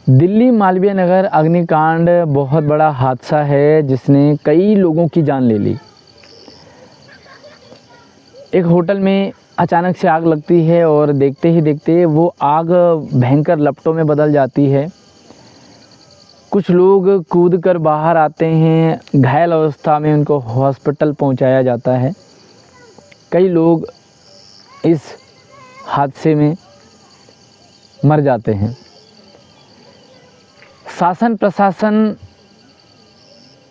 दिल्ली मालवीय नगर अग्निकांड बहुत बड़ा हादसा है जिसने कई लोगों की जान ले ली। एक होटल में अचानक से आग लगती है और देखते ही देखते वो आग भयंकर लपटों में बदल जाती है। कुछ लोग कूदकर बाहर आते हैं, घायल अवस्था में उनको हॉस्पिटल पहुंचाया जाता है। कई लोग इस हादसे में मर जाते हैं। शासन प्रशासन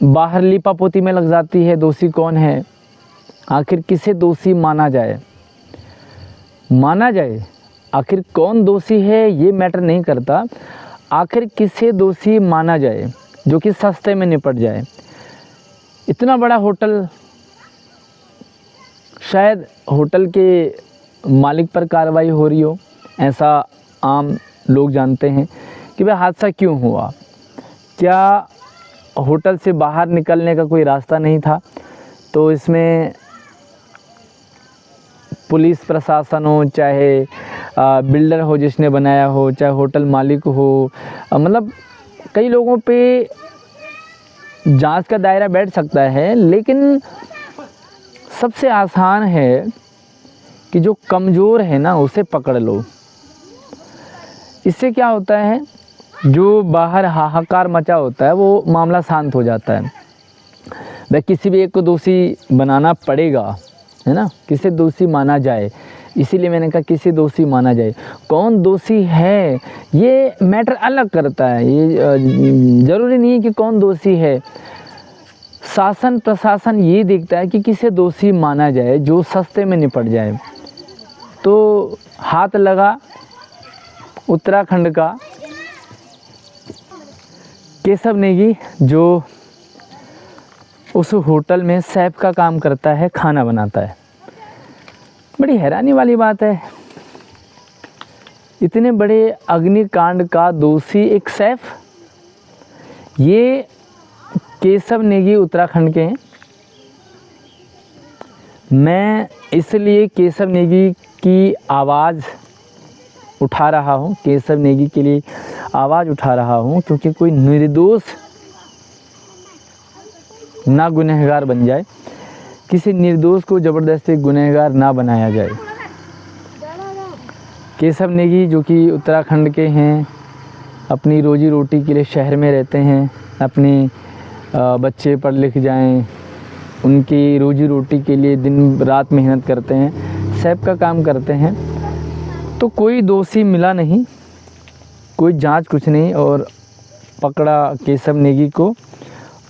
बाहर लीपापोती में लग जाती है। दोषी कौन है, आखिर किसे दोषी माना जाए, आखिर कौन दोषी है ये मैटर नहीं करता। आखिर किसे दोषी माना जाए जो कि सस्ते में निपट जाए। इतना बड़ा होटल, शायद होटल के मालिक पर कार्रवाई हो रही हो, ऐसा आम लोग जानते हैं कि भाई हादसा क्यों हुआ। क्या होटल से बाहर निकलने का कोई रास्ता नहीं था? तो इसमें पुलिस प्रशासन हो, चाहे बिल्डर हो जिसने बनाया हो, चाहे होटल मालिक हो, मतलब कई लोगों पे जांच का दायरा बैठ सकता है। लेकिन सबसे आसान है कि जो कमज़ोर है ना उसे पकड़ लो। इससे क्या होता है, जो बाहर हाहाकार मचा होता है वो मामला शांत हो जाता है। वह किसी भी एक को दोषी बनाना पड़ेगा, है ना, किसे दोषी माना जाए। इसीलिए मैंने कहा किसे दोषी माना जाए। कौन दोषी है ये मैटर अलग करता है, ये ज़रूरी नहीं है कि कौन दोषी है। शासन प्रशासन ये देखता है कि किसे दोषी माना जाए जो सस्ते में निपट जाए। तो हाथ लगा उत्तराखंड का केशव नेगी, जो उस होटल में शेफ का काम करता है, खाना बनाता है। बड़ी हैरानी वाली बात है, इतने बड़े अग्निकांड का दोषी एक शेफ। ये केशव नेगी उत्तराखंड के हैं। मैं इसलिए केशव नेगी की आवाज़ उठा रहा हूँ, केशव नेगी के लिए आवाज़ उठा रहा हूँ, क्योंकि कोई निर्दोष ना गुनहगार बन जाए, किसी निर्दोष को ज़बरदस्ती गुनहगार ना बनाया जाए। केशव नेगी जो कि उत्तराखंड के हैं, अपनी रोजी रोटी के लिए शहर में रहते हैं। अपने बच्चे पढ़ लिख जाएं, उनकी रोजी रोटी के लिए दिन रात मेहनत करते हैं, शेफ का काम करते हैं। तो कोई दोषी मिला नहीं, कोई जांच कुछ नहीं, और पकड़ा केशव नेगी को।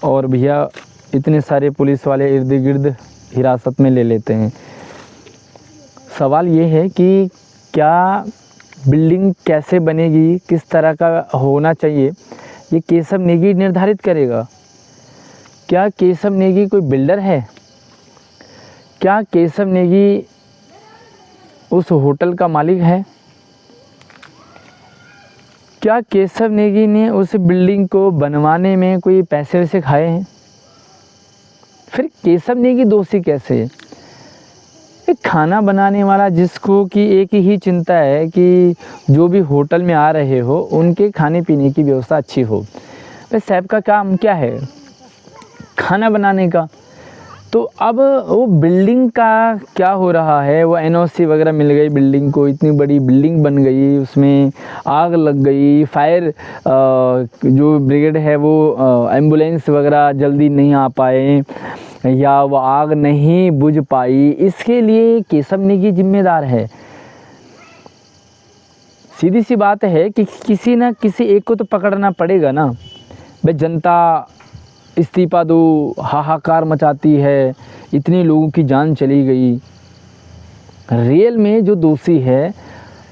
और भैया इतने सारे पुलिस वाले इर्द गिर्द हिरासत में ले लेते हैं। सवाल ये है कि क्या बिल्डिंग कैसे बनेगी, किस तरह का होना चाहिए, ये केशव नेगी निर्धारित करेगा। क्या केशव नेगी कोई बिल्डर है? क्या केशव नेगी उस होटल का मालिक है? क्या केशव नेगी ने उस बिल्डिंग को बनवाने में कोई पैसे वैसे खाए हैं? फिर केशव नेगी दोषी कैसे है? एक खाना बनाने वाला जिसको कि एक ही चिंता है कि जो भी होटल में आ रहे हो उनके खाने पीने की व्यवस्था अच्छी हो। वह शेफ का काम क्या है? खाना बनाने का। तो अब वो बिल्डिंग का क्या हो रहा है, वो एनओसी वगैरह मिल गई बिल्डिंग को, इतनी बड़ी बिल्डिंग बन गई, उसमें आग लग गई, फायर जो ब्रिगेड है वो एम्बुलेंस वगैरह जल्दी नहीं आ पाए, या वो आग नहीं बुझ पाई, इसके लिए केशव नेगी जिम्मेदार है। सीधी सी बात है कि किसी न किसी एक को तो पकड़ना पड़ेगा ना। भाई जनता इस्तीफा दो, हाहाकार मचाती है, इतने लोगों की जान चली गई। रियल में जो दोषी है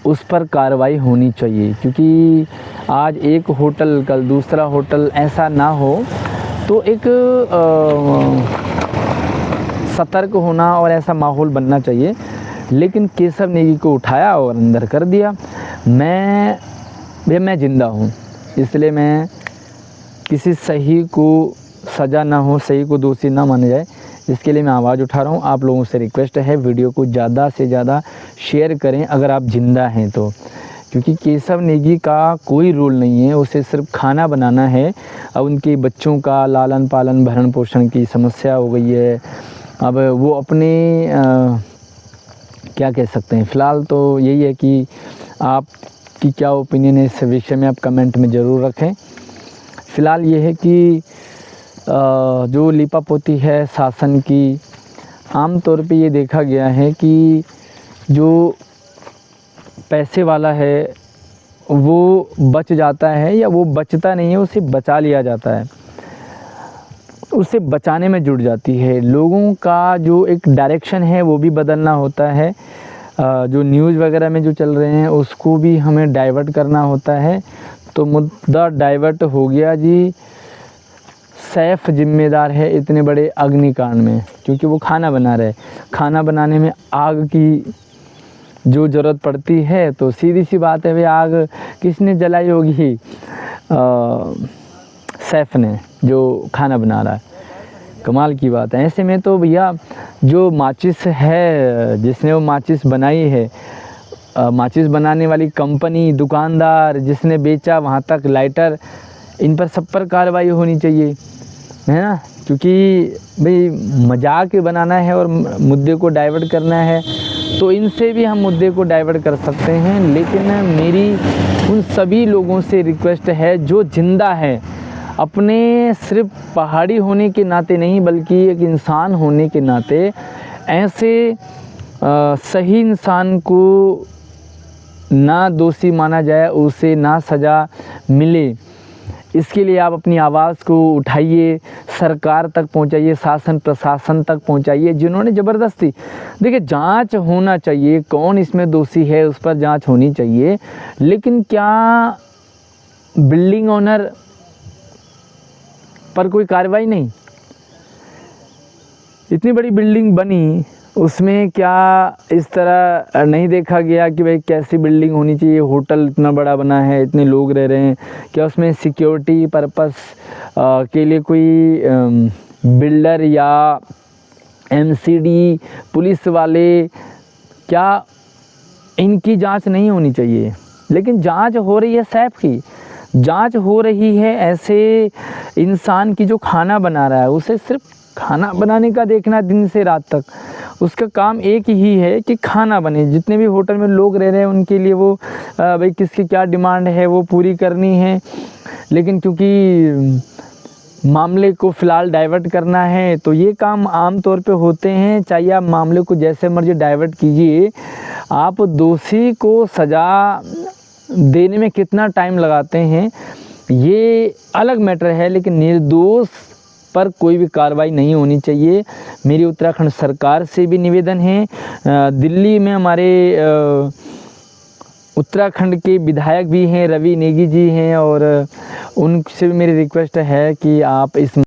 उस पर कार्रवाई होनी चाहिए, क्योंकि आज एक होटल कल दूसरा होटल, ऐसा ना हो। तो एक सतर्क होना और ऐसा माहौल बनना चाहिए। लेकिन केशव नेगी को उठाया और अंदर कर दिया। मैं जिंदा हूँ, इसलिए मैं किसी सही को सज़ा ना हो, सही को दोषी ना माना जाए, इसके लिए मैं आवाज़ उठा रहा हूँ। आप लोगों से रिक्वेस्ट है वीडियो को ज़्यादा से ज़्यादा शेयर करें अगर आप ज़िंदा हैं तो, क्योंकि केशव नेगी का कोई रोल नहीं है, उसे सिर्फ खाना बनाना है। अब उनके बच्चों का लालन पालन भरण पोषण की समस्या हो गई है। अब वो अपने क्या कह सकते हैं, फ़िलहाल तो यही है कि आपकी क्या ओपिनियन है इस विषय में, आप कमेंट में ज़रूर रखें। फ़िलहाल ये है कि जो लीपापोती है शासन की, आम तौर पे ये देखा गया है कि जो पैसे वाला है वो बच जाता है, या वो बचता नहीं है, उसे बचा लिया जाता है, उसे बचाने में जुट जाती है। लोगों का जो एक डायरेक्शन है वो भी बदलना होता है। जो न्यूज़ वगैरह में जो चल रहे हैं उसको भी हमें डाइवर्ट करना होता है। तो मुद्दा डाइवर्ट हो गया जी, सैफ जिम्मेदार है इतने बड़े अग्निकांड में, क्योंकि वो खाना बना रहे। खाना बनाने में आग की जो ज़रूरत पड़ती है, तो सीधी सी बात है भाई, आग किसने जलाई होगी? सैफ ने, जो खाना बना रहा है। कमाल की बात है। ऐसे में तो भैया जो माचिस है, जिसने वो माचिस बनाई है, माचिस बनाने वाली कंपनी, दुकानदार जिसने बेचा, वहाँ तक लाइटर, इन पर सब पर कार्रवाई होनी चाहिए, है ना? क्योंकि भाई मजाक बनाना है और मुद्दे को डाइवर्ट करना है, तो इनसे भी हम मुद्दे को डाइवर्ट कर सकते हैं। लेकिन मेरी उन सभी लोगों से रिक्वेस्ट है जो ज़िंदा है, अपने सिर्फ पहाड़ी होने के नाते नहीं, बल्कि एक इंसान होने के नाते, ऐसे सही इंसान को ना दोषी माना जाए, उसे ना सज़ा मिले, इसके लिए आप अपनी आवाज़ को उठाइए, सरकार तक पहुंचाइए, शासन प्रशासन तक पहुंचाइए, जिन्होंने ज़बरदस्ती, देखिए जांच होना चाहिए, कौन इसमें दोषी है उस पर जांच होनी चाहिए। लेकिन क्या बिल्डिंग ओनर पर कोई कार्रवाई नहीं? इतनी बड़ी बिल्डिंग बनी, उसमें क्या इस तरह नहीं देखा गया कि भाई कैसी बिल्डिंग होनी चाहिए? होटल इतना बड़ा बना है, इतने लोग रह रहे हैं, क्या उसमें सिक्योरिटी पर्पस के लिए कोई बिल्डर या एमसीडी पुलिस वाले, क्या इनकी जांच नहीं होनी चाहिए? लेकिन जांच हो रही है, सैफ की जांच हो रही है ऐसे इंसान की जो खाना बना रहा है। उसे सिर्फ खाना बनाने का देखना दिन से रात तक, उसका काम एक ही है कि खाना बने। जितने भी होटल में लोग रह रहे हैं उनके लिए वो भाई किसकी क्या डिमांड है वो पूरी करनी है। लेकिन क्योंकि मामले को फ़िलहाल डाइवर्ट करना है, तो ये काम आम तौर पे होते हैं। चाहे आप मामले को जैसे मर्जी डाइवर्ट कीजिए, आप दोषी को सज़ा देने में कितना टाइम लगाते हैं ये अलग मैटर है, लेकिन निर्दोष पर कोई भी कार्रवाई नहीं होनी चाहिए। मेरी उत्तराखंड सरकार से भी निवेदन है। दिल्ली में हमारे उत्तराखंड के विधायक भी हैं, रवि नेगी जी हैं, और उनसे भी मेरी रिक्वेस्ट है कि आप इस